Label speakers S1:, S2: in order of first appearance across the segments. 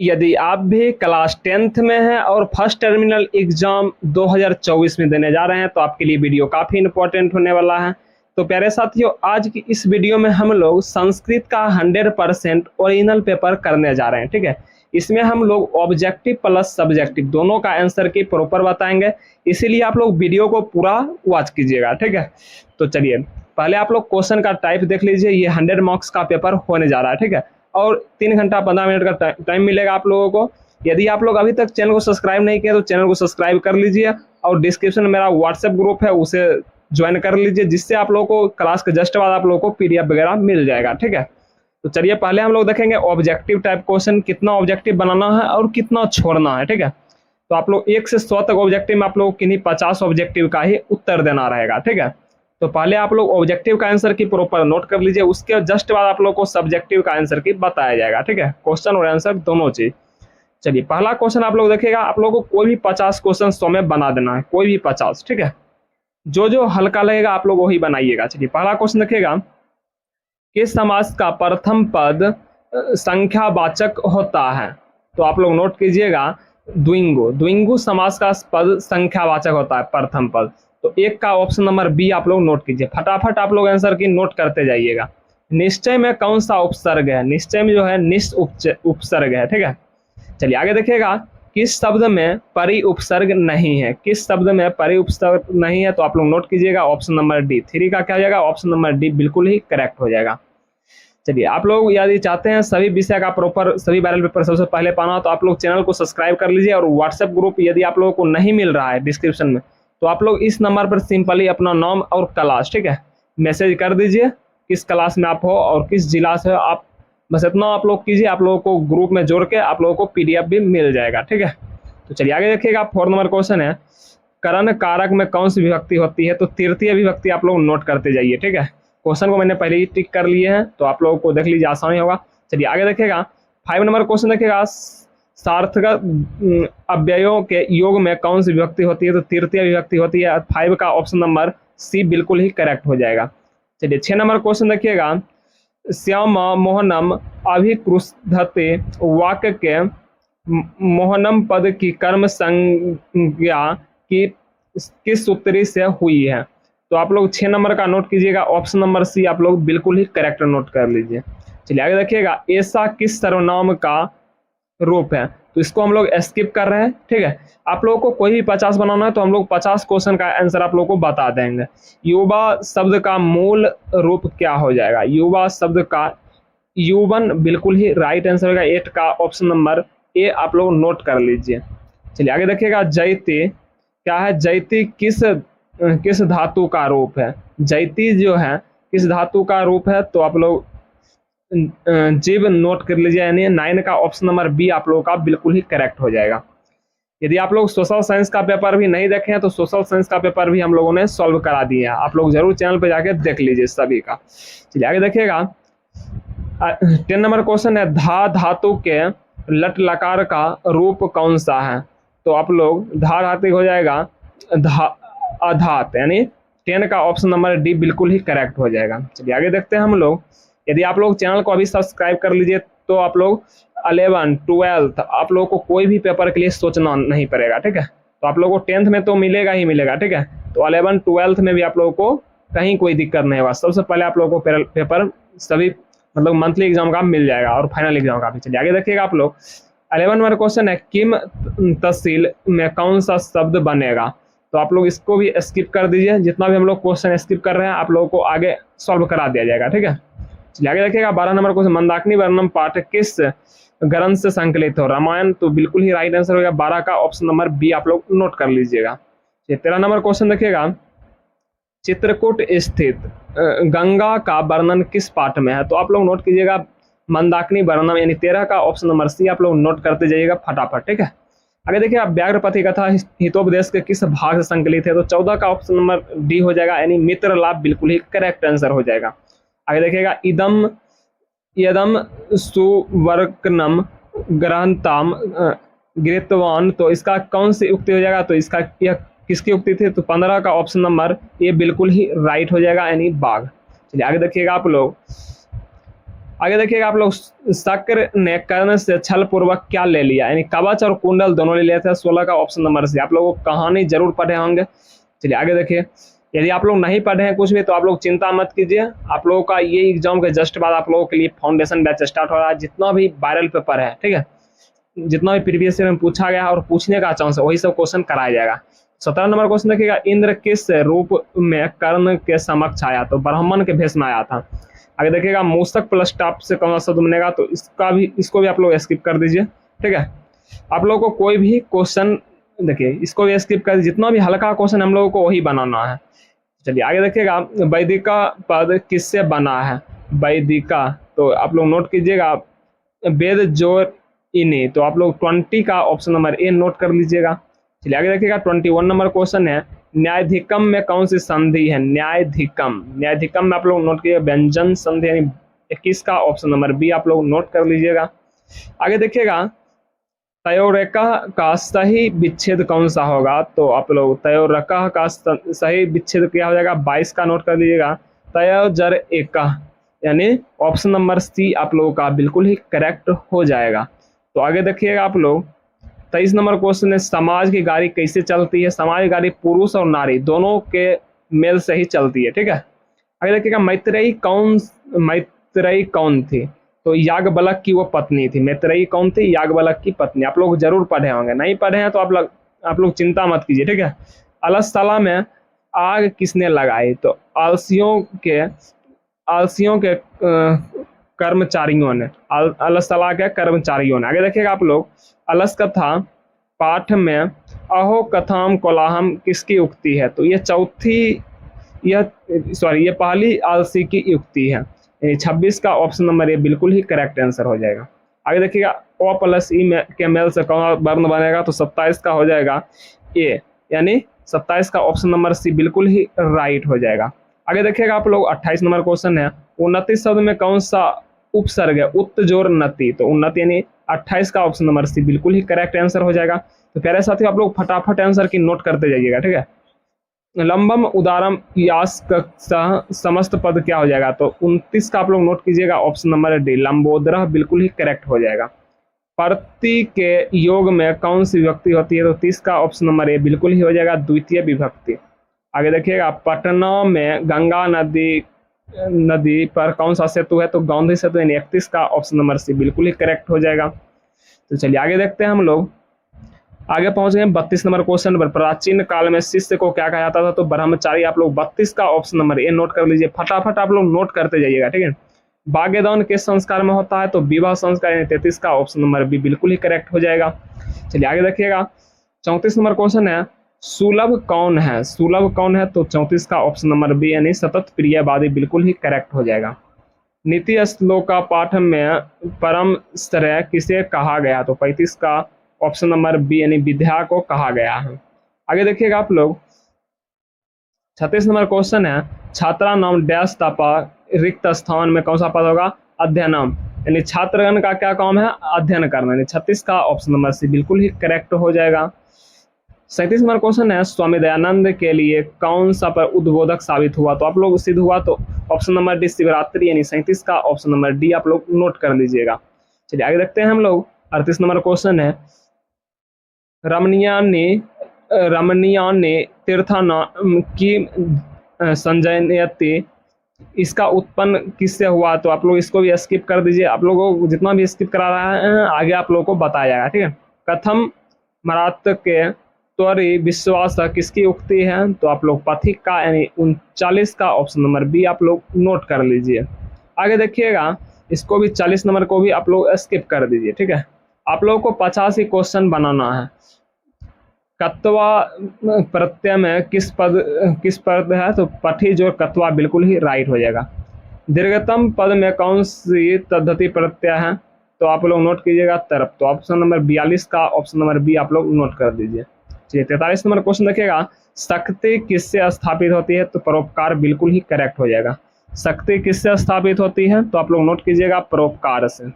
S1: यदि आप भी क्लास 10th में हैं और फर्स्ट टर्मिनल एग्जाम 2024 में देने जा रहे हैं तो आपके लिए वीडियो काफ़ी इंपॉर्टेंट होने वाला है। तो प्यारे साथियों, आज की इस वीडियो में हम लोग संस्कृत का 100% ओरिजिनल पेपर करने जा रहे हैं। ठीक है, इसमें हम लोग ऑब्जेक्टिव प्लस सब्जेक्टिव दोनों का आंसर की प्रॉपर बताएंगे, इसीलिए आप लोग वीडियो को पूरा वॉच कीजिएगा। ठीक है, तो चलिए पहले आप लोग क्वेश्चन का टाइप देख लीजिए। ये 100 मार्क्स का पेपर होने जा रहा है। ठीक है, और 3 घंटा 15 मिनट का टाइम मिलेगा आप लोगों को। यदि आप लोग अभी तक चैनल को सब्सक्राइब नहीं किया तो चैनल को सब्सक्राइब कर लीजिए और डिस्क्रिप्शन में मेरा व्हाट्सएप ग्रुप है, उसे ज्वाइन कर लीजिए, जिससे आप लोगों को क्लास के जस्ट बाद आप लोगों को पीडीएफ वगैरह मिल जाएगा। ठीक है, तो चलिए पहले हम लोग देखेंगे ऑब्जेक्टिव टाइप क्वेश्चन, कितना ऑब्जेक्टिव बनाना है और कितना छोड़ना है। ठीक है, तो आप लोग 1 से 100 तक ऑब्जेक्टिव में आप लोग किन्हीं 50 ऑब्जेक्टिव का ही उत्तर देना रहेगा। ठीक है, तो पहले आप लोग ऑब्जेक्टिव का आंसर की प्रॉपर नोट कर लीजिए, उसके जस्ट बाद आप लोग को सब्जेक्टिव का आंसर की बताया जाएगा। ठीक है, क्वेश्चन और आंसर दोनों चीज। चलिए पहला क्वेश्चन आप लोग देखिएगा, आप लोगों को कोई भी 50 क्वेश्चन 100 में बना देना है, कोई भी 50। ठीक है, जो जो हल्का लगेगा आप लोग वही बनाइएगा। चलिए पहला क्वेश्चन देखिएगा, किस समास का प्रथम पद संख्यावाचक होता है? तो आप लोग नोट कीजिएगा, द्विंगु। द्विंगु समास का पद संख्यावाचक होता है, प्रथम पद। तो एक का ऑप्शन नंबर बी आप लोग नोट कीजिए। फटाफट आप लोग आंसर की नोट करते जाइएगा। निश्चय में कौन सा उपसर्ग है? निश्चय में जो है निश्च उपसर्ग है। ठीक है, चलिए आगे देखिएगा, किस शब्द में परि उपसर्ग नहीं है? किस शब्द में परि उपसर्ग नहीं है? तो आप लोग नोट कीजिएगा ऑप्शन नंबर डी। 3 का क्या हो जाएगा? ऑप्शन नंबर डी बिल्कुल ही करेक्ट हो जाएगा। चलिए आप लोग यदि चाहते हैं सभी विषय का प्रॉपर सभी वायरल पेपर सबसे पहले पाना तो आप लोग चैनल को सब्सक्राइब कर लीजिए, और व्हाट्सएप ग्रुप यदि आप लोगों को नहीं मिल रहा है डिस्क्रिप्शन में, तो आप लोग इस नंबर पर सिंपली अपना नाम और क्लास, ठीक है, मैसेज कर दीजिए, किस क्लास में आप हो और किस जिला से हो आप, बस इतना आप लोग कीजिए। आप लोगों को ग्रुप में जोड़ के आप लोगों को पीडीएफ भी मिल जाएगा। ठीक है, तो चलिए आगे देखिएगा, 4 नंबर क्वेश्चन है, करण कारक में कौन सी विभक्ति होती है? तो तृतीय विभक्ति आप लोग नोट करते जाइए। ठीक है, क्वेश्चन को मैंने पहले ही टिक कर लिए हैं, तो आप लोगों को देख लीजिए, आसानी होगा। चलिए आगे देखिएगा, 5 नंबर क्वेश्चन देखिएगा, सार्थक अव्ययों के योग में कौन सी विभक्ति होती है? तो तृतीय विभक्ति होती है। 5 का ऑप्शन नंबर सी बिल्कुल ही करेक्ट हो जाएगा। चलिए 6 नंबर क्वेश्चन देखिएगा, श्याम मोहनम अभिक्रुद्धते वाक्य के मोहनम पद की कर्म संज्ञा की किस सूत्री से हुई है? तो आप लोग 6 नंबर का नोट कीजिएगा, ऑप्शन नंबर सी आप लोग बिल्कुल ही करेक्ट नोट कर लीजिए। चलिए आगे देखिएगा, ऐसा किस सर्वनाम का रूप है? तो इसको हम लोग स्किप कर रहे हैं। ठीक है, आप लोगों को कोई भी 50 बनाना है तो हम लोग 50 क्वेश्चन का आंसर आप लोगों को बता देंगे। युवा शब्द का मूल रूप क्या हो जाएगा? युवा शब्द का युवन बिल्कुल ही राइट आंसर होगा। 8 का ऑप्शन नंबर ए आप लोग नोट कर लीजिए। चलिए आगे देखिएगा, जयती क्या है? जयती किस धातु का रूप है? जयती जो है किस धातु का रूप है? तो आप लोग जीव नोट कर लीजिए, यानी 9 का ऑप्शन नंबर बी आप लोगों का बिल्कुल ही करेक्ट हो जाएगा। यदि आप लोग सोशल साइंस का पेपर भी नहीं देखे हैं तो सोशल साइंस का पेपर भी हम लोगों ने सॉल्व करा दिया है, आप लोग जरूर चैनल पे जाके देख लीजिए सभी का। चलिए आगे देखिएगा, 10 नंबर क्वेश्चन है, धा धातु के लट लकार का रूप कौन सा है? तो आप लोग धा धातु हो जाएगा अधात, यानी 10 का ऑप्शन नंबर डी बिल्कुल ही करेक्ट हो जाएगा। चलिए आगे देखते हैं हम लोग, यदि आप लोग चैनल को अभी सब्सक्राइब कर लीजिए तो आप लोग 11 12 आप लोगों को कोई भी पेपर के लिए सोचना नहीं पड़ेगा। ठीक है, तो आप लोगों को 10th में तो मिलेगा ही मिलेगा। ठीक है, तो 11 12 में भी आप लोगों को कहीं कोई दिक्कत नहीं होगा। सबसे पहले आप लोगों को पेपर सभी मतलब मंथली एग्जाम का मिल जाएगा और फाइनल एग्जाम का भी। चलिए आगे देखिएगा, आप लोग 11 नंबर क्वेश्चन है, किम तहसील में कौन सा शब्द बनेगा? तो आप लोग इसको भी स्किप कर दीजिए, जितना भी हम लोग क्वेश्चन स्किप कर रहे हैं आप लोगों को आगे सॉल्व करा दिया जाएगा। ठीक है, चलिए आगे देखिएगा, 12 नंबर क्वेश्चन, मंदाकिनी वर्णम पाठ किस ग्रंथ से संकलित हो? रामायण। तो बिल्कुल ही राइट आंसर होगा, 12 का ऑप्शन नंबर बी आप लोग नोट कर लीजिएगा। 13 नंबर क्वेश्चन देखिएगा, चित्रकूट स्थित गंगा का वर्णन किस पाठ में है? तो आप लोग नोट कीजिएगा, मंदाकिनी वर्णम, यानी 13 का ऑप्शन नंबर सी आप लोग नोट करते जाइएगा फटाफट। ठीक है, आगे देखिए, आप व्याघ्रपति कथा हितोपदेश के किस भाग से संकलित है? तो 14 का ऑप्शन नंबर डी हो जाएगा, यानी मित्र लाभ बिल्कुल ही करेक्ट आंसर हो जाएगा। आगे देखिएगा, इदम यदम सुवर्णम ग्रहणताम गृहीतवान, तो इसका कौन सी उक्ति हो जाएगा? तो इसका यह किसकी उक्ति थी? तो 15 का ऑप्शन नंबर ये बिल्कुल ही राइट हो जाएगा, यानी बाघ। चलिए आगे देखिएगा, आप लोग आगे देखिएगा आप लोग, शक्र ने कर्ण से छल पूर्वक क्या ले लिया, यानी कवच और कुंडल दोनों ले लिए थे। 16 का ऑप्शन नंबर सी। आप लोग कहानी जरूर पढ़े होंगे। चलिए आगे देखिए, यदि आप लोग नहीं पढ़े हैं कुछ भी तो आप लोग चिंता मत कीजिए, आप लोगों का ये एग्जाम के जस्ट बाद आप लोगों के लिए फाउंडेशन बैच स्टार्ट हो रहा है। जितना भी वायरल पेपर है, ठीक है, जितना भी प्रीवियस ईयर में पूछा गया और पूछने का चांस है वही सब क्वेश्चन कराया जाएगा। 17 नंबर क्वेश्चन देखिएगा, इंद्र किस रूप में कर्ण के समक्ष आया, तो ब्राह्मण के भेष में आया था। आगे देखिएगा, मूसक प्लस स्टॉप से कौन सा शब्द बनेगा, तो इसको भी आप लोग स्किप कर दीजिए, ठीक है। आप लोगों को कोई भी क्वेश्चन देखिए, इसको भी स्किप कर, जितना भी हल्का क्वेश्चन हम लोगों को वही बनाना है। चलिए आगे देखिएगा, वैदिका पद किससे बना है, वैदिका, तो आप लोग नोट कीजिएगा, वेद जोर इन्हें, तो आप लोग 20 का ऑप्शन नंबर ए नोट कर लीजिएगा। चलिए आगे देखिएगा, 21 नंबर क्वेश्चन है, न्यायाधिकम में कौन सी संधि है, न्यायाधिकम, न्यायाधिकम में आप लोग नोट कीजिए व्यंजन संधि, यानी 21 का ऑप्शन नंबर बी आप लोग नोट कर लीजिएगा। आगे देखिएगा, तयोरेका का सही विच्छेद कौन सा होगा, तो आप लोग तयोरेका का सही विच्छेद क्या हो जाएगा, 22 का नोट कर लीजिएगा। तयोजर एका, यानी ऑप्शन नंबर सी आप लोगों का बिल्कुल ही करेक्ट हो जाएगा। तो आगे देखिएगा आप लोग, 23 नंबर क्वेश्चन है, समाज की गाड़ी कैसे चलती है, समाज की गाड़ी पुरुष और नारी दोनों के मेल से ही चलती है, ठीक है। आगे देखिएगा, मैत्रेयी कौन थी, तो याज्ञवल्क्य की वो पत्नी थी। मैत्रेयी कौन थी, याज्ञवल्क्य की पत्नी। आप लोग जरूर पढ़े होंगे, नहीं पढ़े हैं तो आप लोग चिंता मत कीजिए, ठीक है। अलसतला में आग किसने लगाई, तो आलसियों के कर्मचारियों ने, अलसतला के कर्मचारियों ने। आगे देखिएगा आप लोग, अलस कथा पाठ में अहो कथाम कोलाहम किसकी उक्ति है, तो ये पहली आलसी की युक्ति है। 26 का ऑप्शन नंबर ए बिल्कुल ही करेक्ट आंसर हो जाएगा। आगे देखिएगा, ओ प्लस ई में के मेल से कौन वर्ण बनेगा, तो 27 का हो जाएगा ए, यानी 27 का ऑप्शन नंबर सी बिल्कुल ही राइट हो जाएगा। आगे देखिएगा आप लोग, 28 नंबर क्वेश्चन है, उन्नति शब्द में कौन सा उपसर्ग है, उत्तजोर नति, तो उन्नति यानी 28 का ऑप्शन नंबर सी बिल्कुल ही करेक्ट आंसर हो जाएगा। तो प्यारे साथियों आप लोग फटाफट आंसर की नोट करते जाइएगा, ठीक है। लंबम उदारम यास का समस्त पद क्या हो जाएगा, तो 29 का आप लोग नोट कीजिएगा, ऑप्शन नंबर डी लंबोदर बिल्कुल ही करेक्ट हो जाएगा। प्रति के योग में कौन सी विभक्ति होती है, तो 30 का ऑप्शन नंबर ए बिल्कुल ही हो जाएगा, द्वितीय विभक्ति। आगे देखिएगा, पटना में गंगा नदी पर कौन सा सेतु है, तो गांधी सेतु, यानी 31 का ऑप्शन नंबर सी बिल्कुल ही करेक्ट हो जाएगा। तो चलिए आगे देखते हैं हम लोग, आगे पहुंच गए 32 नंबर क्वेश्चन पर, प्राचीन काल में शिष्य को क्या कहा जाता था, तो ब्रह्मचारी। आप लोग 32 का ऑप्शन नंबर ए नोट कर लीजिए, फटाफट आप लोग नोट करते जाइएगा, ठीक है। भाग्यदान किस संस्कार में होता है, तो विवाह संस्कार, यानी 33 का ऑप्शन नंबर बी बिल्कुल ही करेक्ट हो जाएगा। चलिए आगे देखिएगा, 34 नंबर क्वेश्चन है, सुलभ कौन है, सुलभ कौन है, तो 34 का ऑप्शन नंबर बी यानी सतत प्रियवादी बिल्कुल ही करेक्ट हो जाएगा। नीति श्लोका पाठ में परम श्रेय किसे कहा गया, तो 35 का ऑप्शन नंबर बी यानी विद्या को कहा गया है। आगे देखिएगा आप लोग, 36 नंबर क्वेश्चन है, छात्रा नाम डैश तपा रिक्त स्थान में कौन सा पद होगा, अध्ययनम, यानी छात्रगण का क्या काम है, अध्ययन करना, यानी 36 का ऑप्शन नंबर सी बिल्कुल ही करेक्ट हो जाएगा। 37 नंबर क्वेश्चन है, स्वामी दयानंद के लिए कौन सा पर उद्बोधक साबित हुआ, तो आप लोग सिद्ध हुआ, तो ऑप्शन नंबर डी शिवरात्रि, यानी 37 का ऑप्शन नंबर डी आप लोग नोट कर लीजिएगा। चलिए आगे देखते हैं हम लोग, 38 नंबर क्वेश्चन है, रमणीया ने तीर्थाना की संजयती, इसका उत्पन्न किससे हुआ, तो आप लोग इसको भी स्किप कर दीजिए, आप लोगों को जितना भी स्किप करा रहा है आगे आप लोगों को बताया जाएगा, ठीक है। कथम मरात के त्वरि विश्वास किसकी उक्ति है, तो आप लोग पथिक का, यानी 39 का ऑप्शन नंबर बी आप लोग नोट कर लीजिए। आगे देखिएगा, इसको भी 40 नंबर को भी आप लोग स्किप कर दीजिए, ठीक है। आप लोगों को 85 क्वेश्चन बनाना है। कत्वा प्रत्यय में किस पद है, तो पठी जोड़ कत्वा बिल्कुल ही राइट हो जाएगा। दीर्घतम पद में कौन सी तद्धति प्रत्यय है, तो आप लोग नोट कीजिएगा तरफ, तो ऑप्शन नंबर 42 का ऑप्शन नंबर बी आप लोग नोट कर दीजिए। चलिए 43 नंबर क्वेश्चन देखिएगा, शक्ति किससे स्थापित होती है, तो परोपकार बिल्कुल ही करेक्ट हो जाएगा। शक्ति किससे स्थापित होती है, तो आप लोग नोट कीजिएगा परोपकार से।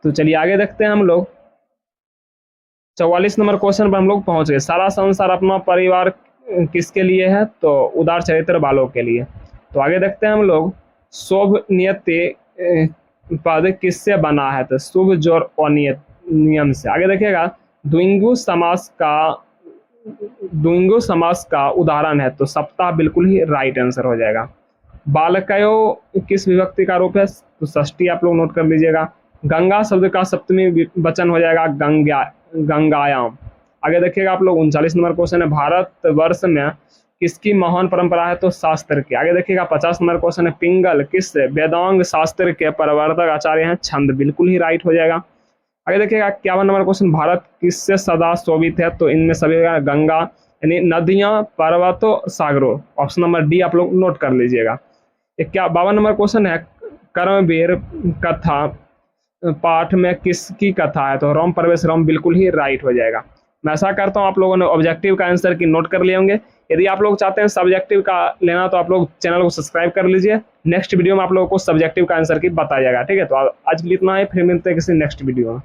S1: तो चलिए आगे देखते हैं हम लोग, 44 नंबर क्वेश्चन पर हम लोग पहुंच गए। सारा संसार अपना परिवार किसके लिए है, तो उदार चरित्र वालों के लिए। तो आगे देखते हैं हम लोग, शुभ नियति पद किससे बना है, तो शुभ जोर अनियत नियम से। आगे देखिएगा, द्विगु समास का उदाहरण है, तो सप्ताह बिल्कुल ही राइट आंसर हो जाएगा। बालकयो किस विभक्ति का रूप है, तो षष्ठी आप लोग नोट कर लीजिएगा। गंगा शब्द का सप्तमी वचन हो जाएगा गंगायाम। आगे देखिएगा आप लोग, 39 नंबर क्वेश्चन है, भारत वर्ष में किसकी महान परंपरा है, तो शास्त्र की। आगे देखिएगा 50 नंबर क्वेश्चन है, पिंगल किस वेदांग शास्त्र के प्रवर्तक आचार्य हैं, छंद बिल्कुल ही राइट हो जाएगा। आगे देखिएगा 51 नंबर क्वेश्चन, भारत किससे सदा शोभित है, तो इनमें सभी गंगा यानी नदियां, पर्वतों, सागरों। ऑप्शन नंबर डी आप लोग नोट कर लीजिएगा। 52 नंबर क्वेश्चन है, कर्मवीर कथा पाठ में किसकी कथा है, तो राम प्रवेश राम बिल्कुल ही राइट हो जाएगा। मैं ऐसा करता हूँ आप लोगों ने ऑब्जेक्टिव का आंसर की नोट कर लिए होंगे। यदि आप लोग चाहते हैं सब्जेक्टिव का लेना तो आप लोग चैनल को सब्सक्राइब कर लीजिए। नेक्स्ट वीडियो में आप लोगों को सब्जेक्टिव का आंसर की बताया जाएगा। ठीक है, तो आज के लिए इतना है, फिर मिलते हैं किसी नेक्स्ट वीडियो में।